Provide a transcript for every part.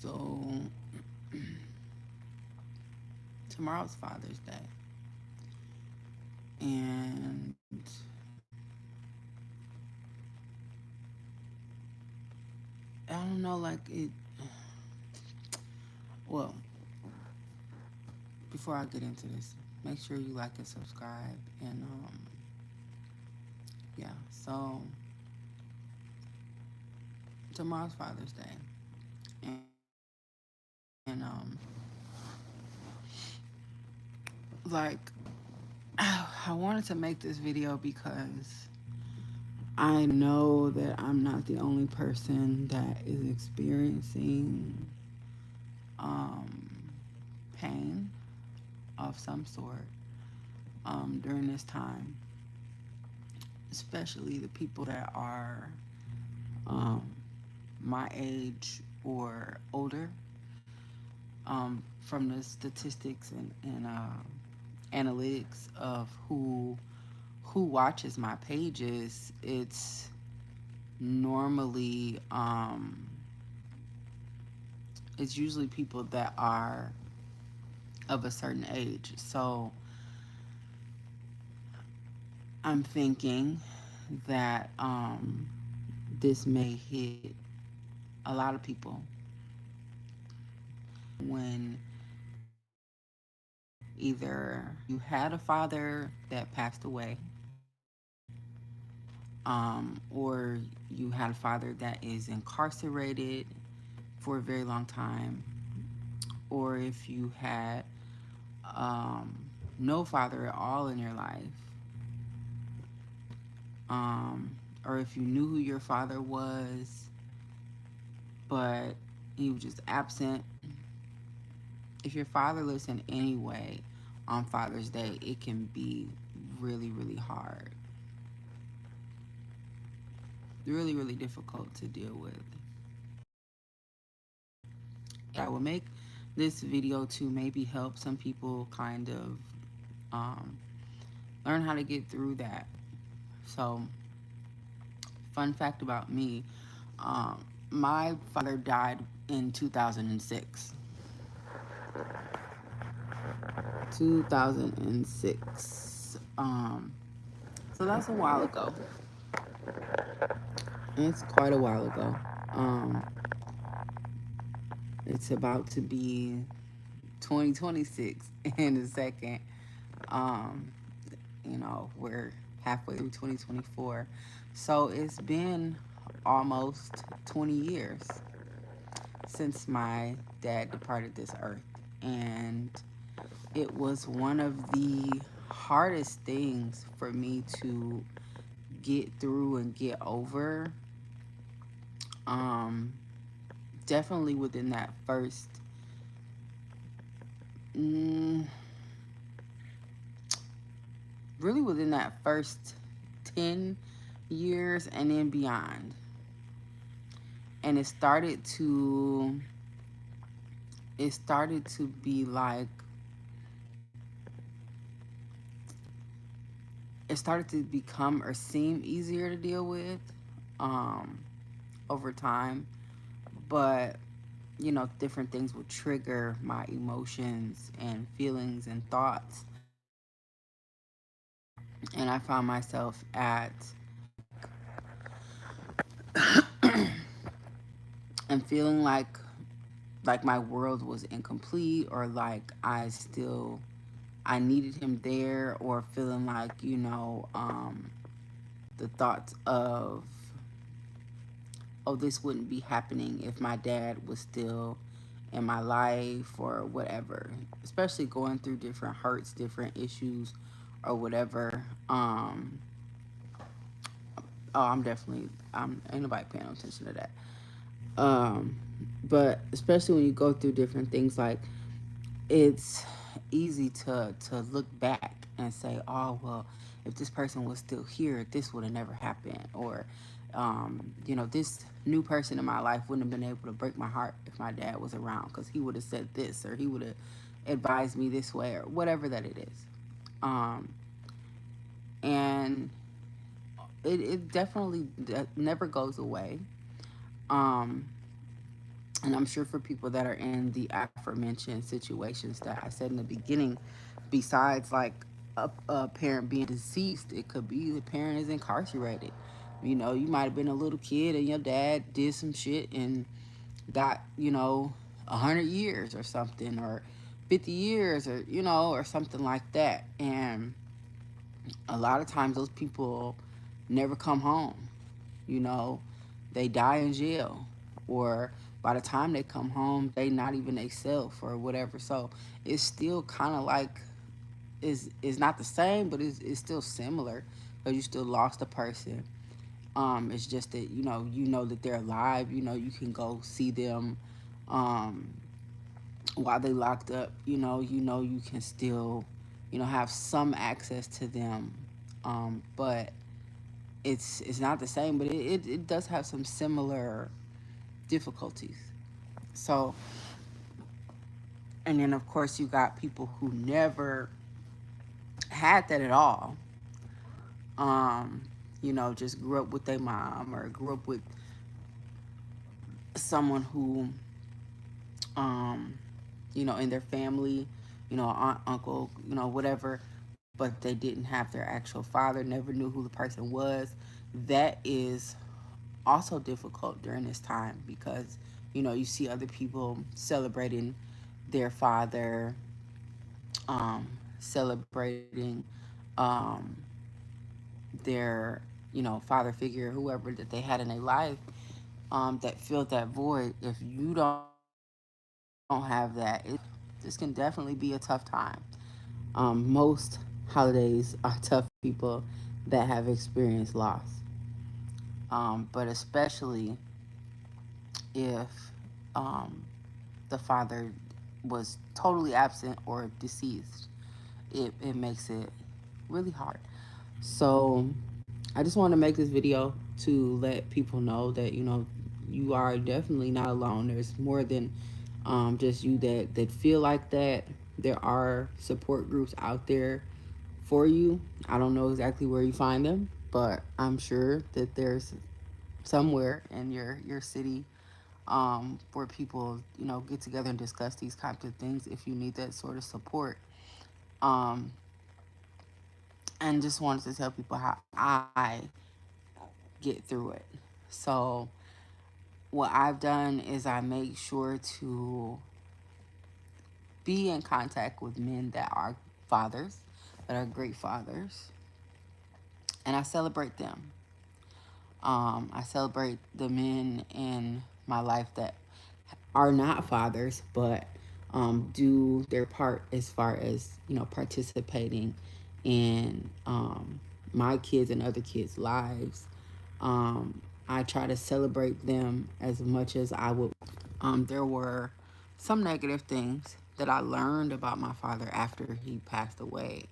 So tomorrow's Father's Day, and I don't know, like it. Well, before I get into this, make sure you like and subscribe, and yeah. So tomorrow's Father's Day, and like I wanted to make this video because I know that I'm not the only person that is experiencing um, pain of some sort during this time, especially the people that are um, my age or older. From the statistics and analytics of who watches my pages, it's normally it's usually people that are of a certain age. So I'm thinking that this may hit a lot of people when either you had a father that passed away, or you had a father that is incarcerated for a very long time, or if you had no father at all in your life, or if you knew who your father was, but he was just absent. If you're fatherless in any way on Father's Day, it can be really, really hard. Really, really difficult to deal with. I will make this video to maybe help some people kind of um, learn how to get through that. So, fun fact about me, my father died in 2006. 2006. So that's a while ago. It's quite a while ago. Um, it's about to be 2026 in a second. Um, we're halfway through 2024. So it's been almost 20 years since my dad departed this earth. And it was one of the hardest things for me to get through and get over. Um, Definitely within that first, mm, really within that first 10 years and then beyond. And it started to be like, it started to become or seem easier to deal with um, over time. But, different things would trigger my emotions and feelings and thoughts. And I found myself at, and feeling like my world was incomplete, or like I needed him there, or feeling like, the thoughts of, oh, this wouldn't be happening if my dad was still in my life or whatever, especially going through different hurts, different issues or whatever. Oh, I'm ain't nobody paying no attention to that. Um, but especially when you go through different things, like, it's easy to look back and say, oh well, if this person was still here, this would have never happened, or this new person in my life wouldn't have been able to break my heart if my dad was around, because he would have said this, or he would have advised me this way, or whatever that it is. Um, and it definitely never goes away. Um, And I'm sure for people that are in the aforementioned situations that I said in the beginning, besides like a parent being deceased, it could be the parent is incarcerated. You know, you might have been a little kid and your dad did some shit and got, 100 years or something, or 50 years, or, or something like that. And a lot of times those people never come home. You know, they die in jail, or by the time they come home, they not even they self or whatever. So it's still kind of like is not the same, but it's still similar because you still lost a person. It's just that you know that they're alive. You know, you can go see them um, while they locked up. You know you can still have some access to them, but it's not the same. But it does have some similar difficulties. So, and then of course you got people who never had that at all. Um, just grew up with their mom or grew up with someone who, um, in their family, aunt, uncle, whatever, but they didn't have their actual father, never knew who the person was. That is also difficult during this time because, you see other people celebrating their father, celebrating um, their, father figure, whoever that they had in their life, that filled that void. If you don't have that, this can definitely be a tough time. Most holidays are tough for people that have experienced loss, but especially if um, the father was totally absent or deceased, it makes it really hard. So I just want to make this video to let people know that you are definitely not alone. There's more than just you that feel like that. There are support groups out there for you. I don't know exactly where you find them, but I'm sure that there's somewhere in your city where people get together and discuss these kinds of things if you need that sort of support. Um, and just wanted to tell people how I get through it. So what I've done is I make sure to be in contact with men that are fathers, that are great fathers, and I celebrate them. I celebrate the men in my life that are not fathers, but do their part as far as participating in my kids and other kids' lives. I try to celebrate them as much as I would. There were some negative things that I learned about my father after he passed away,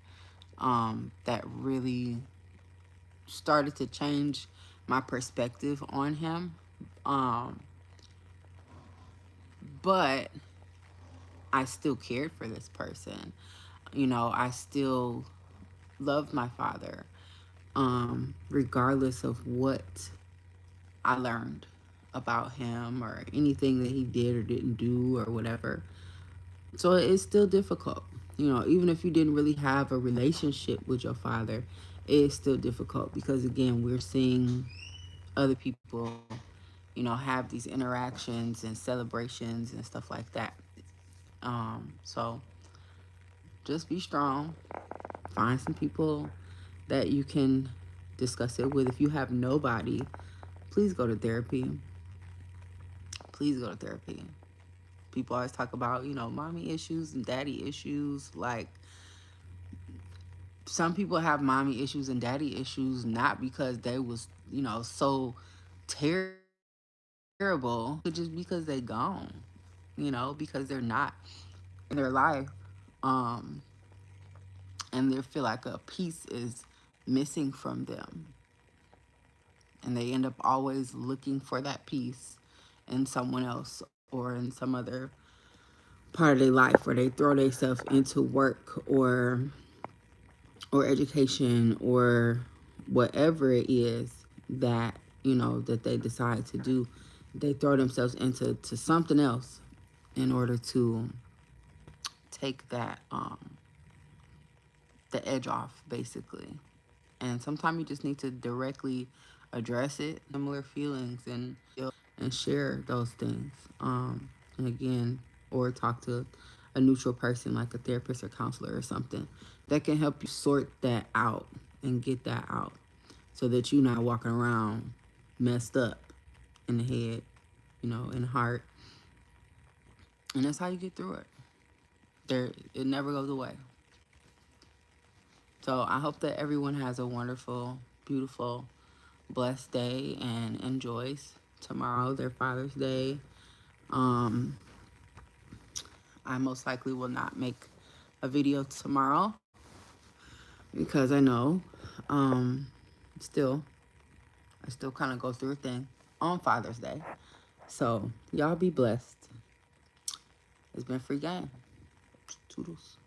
that really started to change my perspective on him. Um, but I still cared for this person. I still loved my father, regardless of what I learned about him or anything that he did or didn't do or whatever. So it's still difficult. Even if you didn't really have a relationship with your father, it's still difficult because, again, we're seeing other people, have these interactions and celebrations and stuff like that. So just be strong. Find some people that you can discuss it with. If you have nobody, please go to therapy. Please go to therapy. People always talk about, mommy issues and daddy issues. Like, some people have mommy issues and daddy issues not because they was, so terrible, but just because they gone, because they're not in their life. Um, and they feel like a piece is missing from them. And they end up always looking for that piece in someone else or in some other part of their life where they throw themselves into work or education or whatever it is that that they decide to do. they throw themselves into something else in order to take that the edge off, basically. And sometimes you just need to directly address it, similar feelings, and share those things. And again, or talk to a neutral person like a therapist or counselor or something that can help you sort that out and get that out, so that you're not walking around messed up in the head, in the heart. And that's how you get through it. It never goes away. So I hope that everyone has a wonderful, beautiful, blessed day and enjoys tomorrow, their Father's Day. Um, I most likely will not make a video tomorrow because I know um, still, I still kind of go through a thing on Father's Day. So y'all be blessed. It's been free game. Toodles.